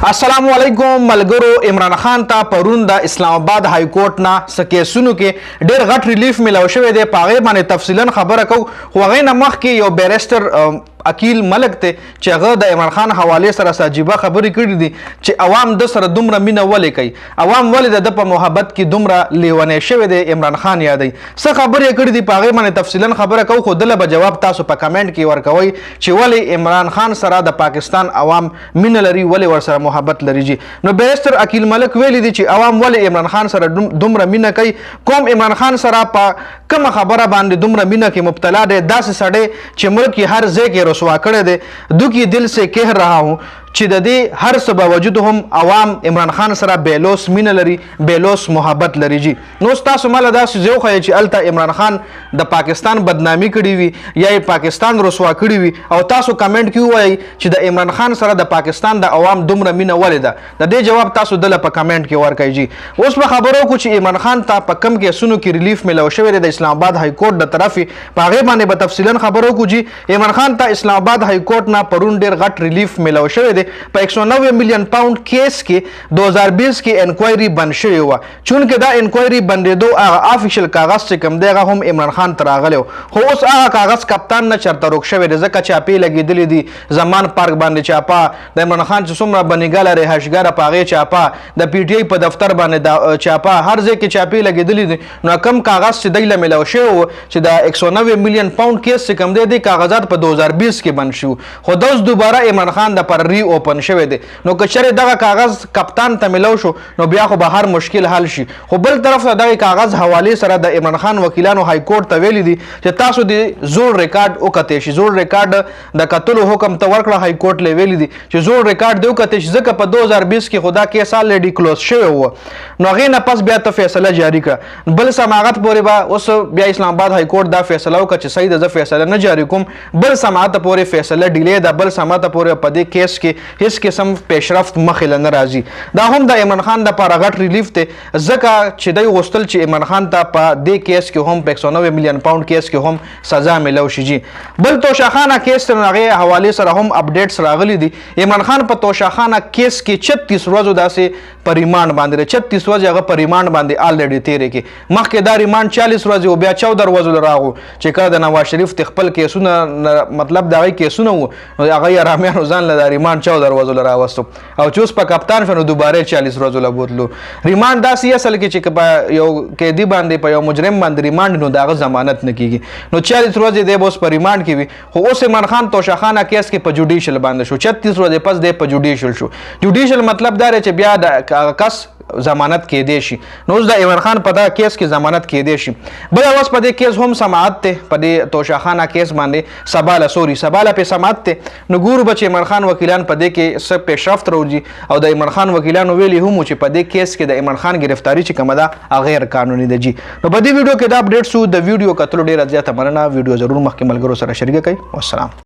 अस्सलाम वालेकुम मलगरो इमरान खान ता परून द इस्लामाबाद हाई कोर्ट ना केसुनु के ढेर घट रिलीफ मिलाव शवे दे पागे बाने तफसीलन खबर को वगे नमख के यो बैरिस्टर अकील मलक थे چې هغه د عمران خان حواله سره ساجيبه خبرې کړې دي چې عوام د سره دومره مینه ولې کوي عوام ولې د په محبت کې دومره لیونه شوی دی عمران خان یادای څه خبرې کړې دي پاغه باندې تفصیلا خبره کو خو دله به جواب تاسو په کمنټ کې ورکوي چې ولې عمران خان سره د پاکستان عوام مینه لري ولې ور سره محبت لري جی نو بیرستر اکیل ملک ویلي دي چې عوام ولې عمران خان سره دومره مینه کوي کوم عمران خان سره په کوم خبره باندې دومره مینه کې مبتلا دی داسې سړی چې ملک هر ځای کې रसवा करे दे दुखी दिल से कह रहा हूँ چې د دې هر څه باوجود هم عوام عمران خان سره بیلوس مینه لري بیلوس محبت لري جی نو تاسو مال داسې زه خو چې الته عمران خان د پاکستان بدنامي کړی وي یا پاکستان رسوا کړی وي او تاسو کمنټ کې وایي چې د عمران خان سره د پاکستان د عوام دومره مینه ولې ده د دې جواب تاسو دله په کمنټ کې ورکړئ جی اوس په خبرو کو چې عمران خان ته په کم کې سونو کې ریلیف ملو شوی د اسلام آباد های کورټ د طرفي پاغه باندې به تفصیلا خبرو کو جی عمران خان ته اسلام آباد های کورټ نه پرون ډیر غټ ریلیف ملو شوی په 190 मिलियन पाउंड केस के 2020 की इंक्वायरी बन शुरू हुआ चूंकि दा इंक्वायरी बंदेदो ऑफिशियल कागज से कम देगा हम इमरान खान तरागले हो उस कागज कप्तान न चरता रोक शवे रजका चापी लगी दिली दी जमान पार्क बांधे चापा द इमरान खान सुमरा बनीगाला रिहाइशगार पागे चापा द पीटीआई पर दफ्तर बांधे चापा हर जे की चापी लगी दिली दी न कम कागज से दैला मिला शे हो दा 190 मिलियन पाउंड केस से कम दे दी कागजात पर 2020 के बन शू हो दोस्त दोबारा इमरान खान द पर री ओपन शवे दे نو کچره دغه کاغذ کپتان ته ملو شو نو بیا خو به هر مشکل حل شي خو بل طرف دغه کاغذ حواله سره د عمران خان وکیلانو های کورټ ته ویلي دي چې تاسو د زوړ ریکارډ وکته شي زوړ ریکارډ د قتل حکم ته ورکړه های کورټ له ویلي دي چې زوړ ریکارډ دی وکته شي ځکه په 2020 کې خدا کې سال لډي کلوز شوی و نو غي نه پس بیا ته فیصله جاری کړه بل سماعت پورې با اوس بیا اسلام آباد های کورټ دا فیصله وکړه چې صحیح د فیصله نه جاری کوم بل سماعت پورې فیصله ډیلی دا بل سماعت پورې په دې کیس کې هیڅ قسم پیشرفت مخله ناراضي دا هم د عمران خان د لپاره غټ ریلیف ته ځکه چې د غوستل چې عمران خان ته په دې کیس کې هم 190 مليون پاوند کیس کې هم سزا ملو شي جی بل توشاخانه کیس ته هغه حواله سره هم اپډیټس راغلي دي عمران خان په توشاخانه کیس کې 36 ورځې داسې پر ریماند باندې 36 ورځې هغه پر ریماند باندې الریډي تیرې کې مخکې دا ریماند 40 ورځې او بیا 14 ورځې راغو چې کله د نواز شریف خپل کیسونه مطلب دا کیسونه وو هغه رامیانو ځان له ریماند 14 ورځې راوستو او چوس په کپتان فنو دوباره 40 ورځې لا بوتلو ریماند داسې اصل کې چې یو قیدی باندې په یو مجرم باندې ریماند نو داغه ضمانت نه کیږي نو 40 ورځې د بوس پر ریماند کې وي خو اوس عمران خان توشاخانه کیس کې په جوډیشل باندې شو 36 ورځې پس د په جوډیشل شو جوډیشل مطلب دا چې بیا د کس ضمانت کې دی شي نو د عمران خان په دا کیس کې ضمانت کې دی شي بل اوس په دې کیس هم سماعت ته په دې توشاخانه کیس باندې سباله په سماعت ته نو ګورو بچ عمران خان وکیلان په دې کې سب پیشرفت روجي او د عمران خان وکیلانو ویلي هم چې په دې کیس کې د عمران خان گرفتاری چې کومه ده غیر قانوني ده جی نو په دې ویډیو کې دا اپډیټ شو د ویډیو کتلو ډیر زیاته مننه ویډیو ضرور مخکې ملګرو سره شریک کړئ والسلام